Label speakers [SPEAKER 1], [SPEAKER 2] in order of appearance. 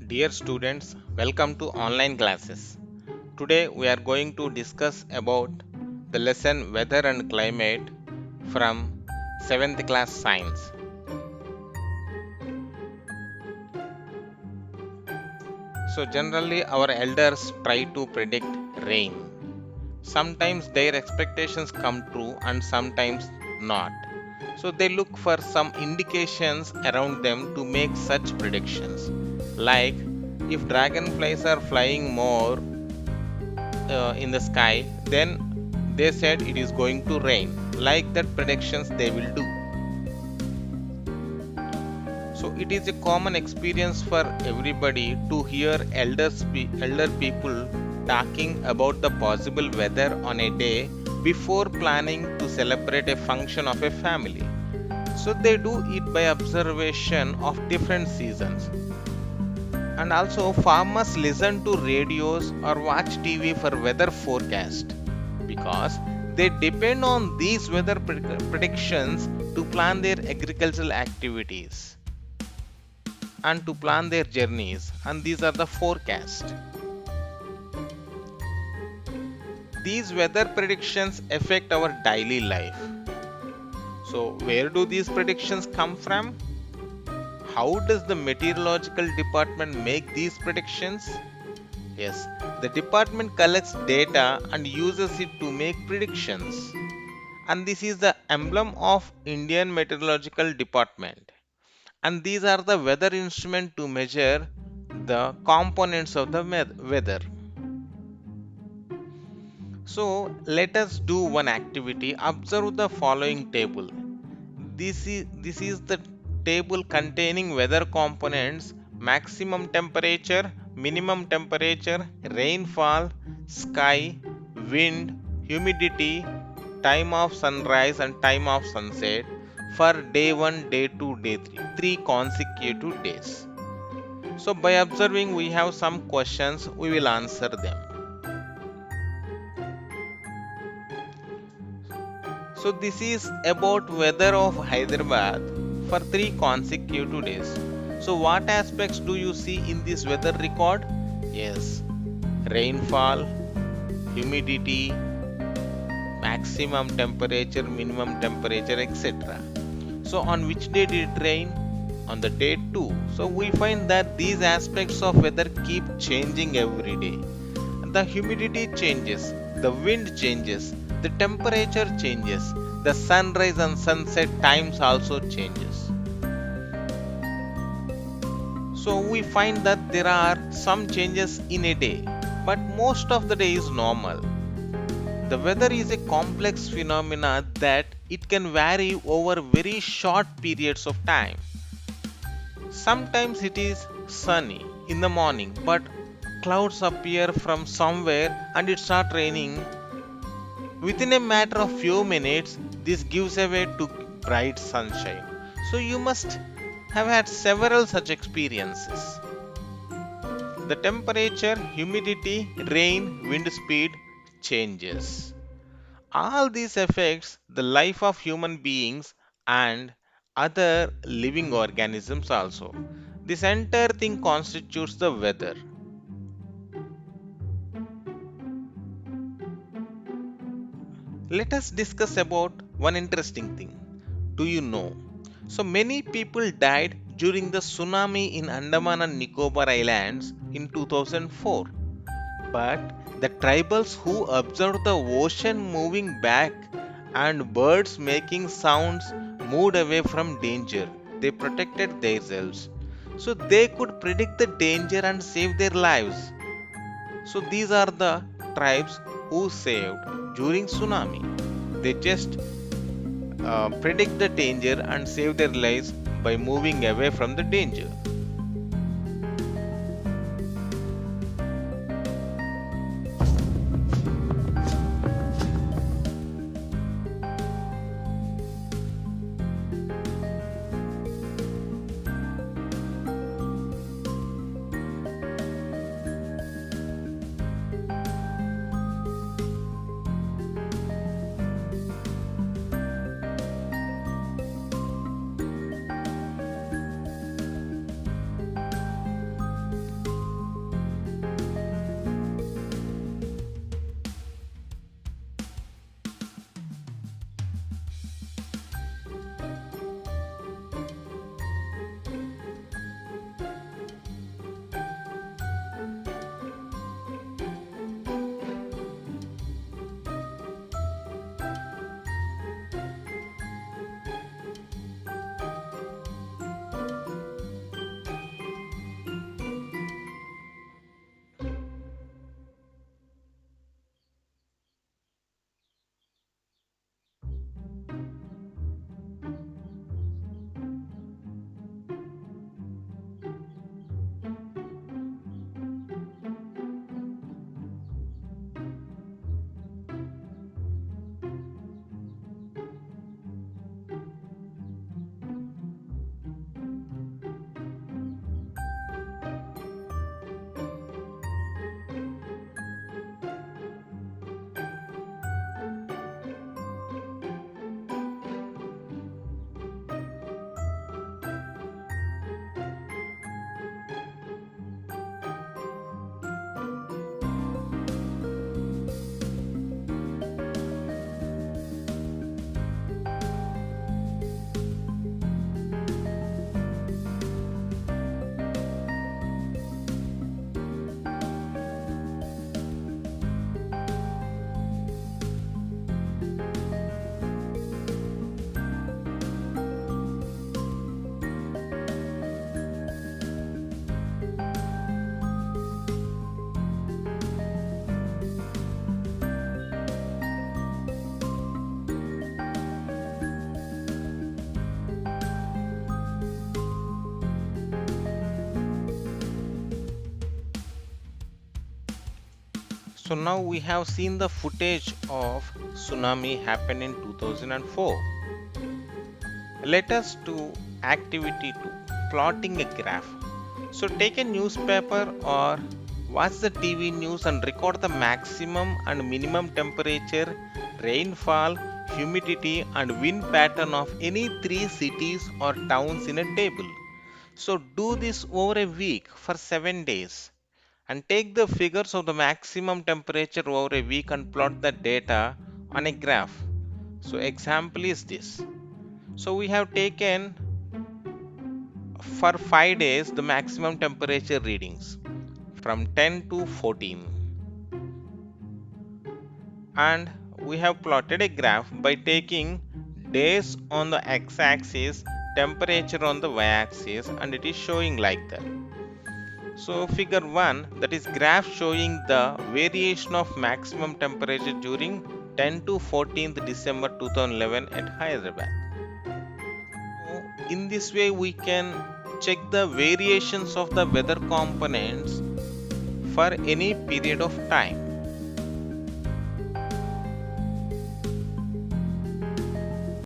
[SPEAKER 1] Dear students, welcome to online classes. Today we are going to discuss about the lesson Weather and Climate from 7th class Science. So generally our elders try to predict rain. Sometimes their expectations come true and sometimes not. So they look for some indications around them to make such predictions. Like if dragonflies are flying more in the sky, then they said it is going to rain. Like that predictions they will do. So it is a common experience for everybody to hear elder people talking about the possible weather on a day before planning to celebrate a function of a family. So they do it by observation of different seasons. And also farmers listen to radios or watch TV for weather forecast because they depend on these weather predictions to plan their agricultural activities and to plan their journeys, and these are the forecast. These weather predictions affect our daily life. So where do these predictions come from? How does the meteorological department make these predictions? Yes, the department collects data and uses it to make predictions. And this is the emblem of Indian Meteorological Department. And these are the weather instruments to measure the components of the weather. So let us do one activity. Observe the following table. This is the table containing weather components: maximum temperature, minimum temperature, rainfall, sky, wind, humidity, time of sunrise and time of sunset for day 1, day 2, day 3, 3 consecutive days. So by observing we have some questions, we will answer them. So this is about weather of Hyderabad for 3 consecutive days. So what aspects do you see in this weather record? Yes, rainfall, humidity, maximum temperature, minimum temperature, etc. So on which day did it rain? On the day 2. So we find that these aspects of weather keep changing every day. The humidity changes, the wind changes, the temperature changes, the sunrise and sunset times also changes. So we find that there are some changes in a day, but most of the day is normal. The weather is a complex phenomena that it can vary over very short periods of time. Sometimes it is sunny in the morning, but clouds appear from somewhere and it starts raining. Within a matter of few minutes, this gives way to bright sunshine. So you must have had several such experiences. The temperature, humidity, rain, wind speed changes. All these affects the life of human beings and other living organisms also. This entire thing constitutes the weather. Let us discuss about one interesting thing. Do you know? So many people died during the tsunami in Andaman and Nicobar Islands in 2004. But the tribals who observed the ocean moving back and birds making sounds moved away from danger. They protected themselves. So they could predict the danger and save their lives. So these are the tribes who saved during tsunami. They just predict the danger and save their lives by moving away from the danger. So now we have seen the footage of tsunami happened in 2004. Let us do activity 2, plotting a graph. So take a newspaper or watch the TV news and record the maximum and minimum temperature, rainfall, humidity and wind pattern of any 3 cities or towns in a table. So do this over a week for 7 days and take the figures of the maximum temperature over a week and plot the data on a graph. So example is this. So we have taken for 5 days the maximum temperature readings from 10 to 14, and we have plotted a graph by taking days on the x-axis, temperature on the y-axis, and it is showing like that. So figure 1, that is graph showing the variation of maximum temperature during 10 to 14th December 2011 at Hyderabad. So in this way we can check the variations of the weather components for any period of time.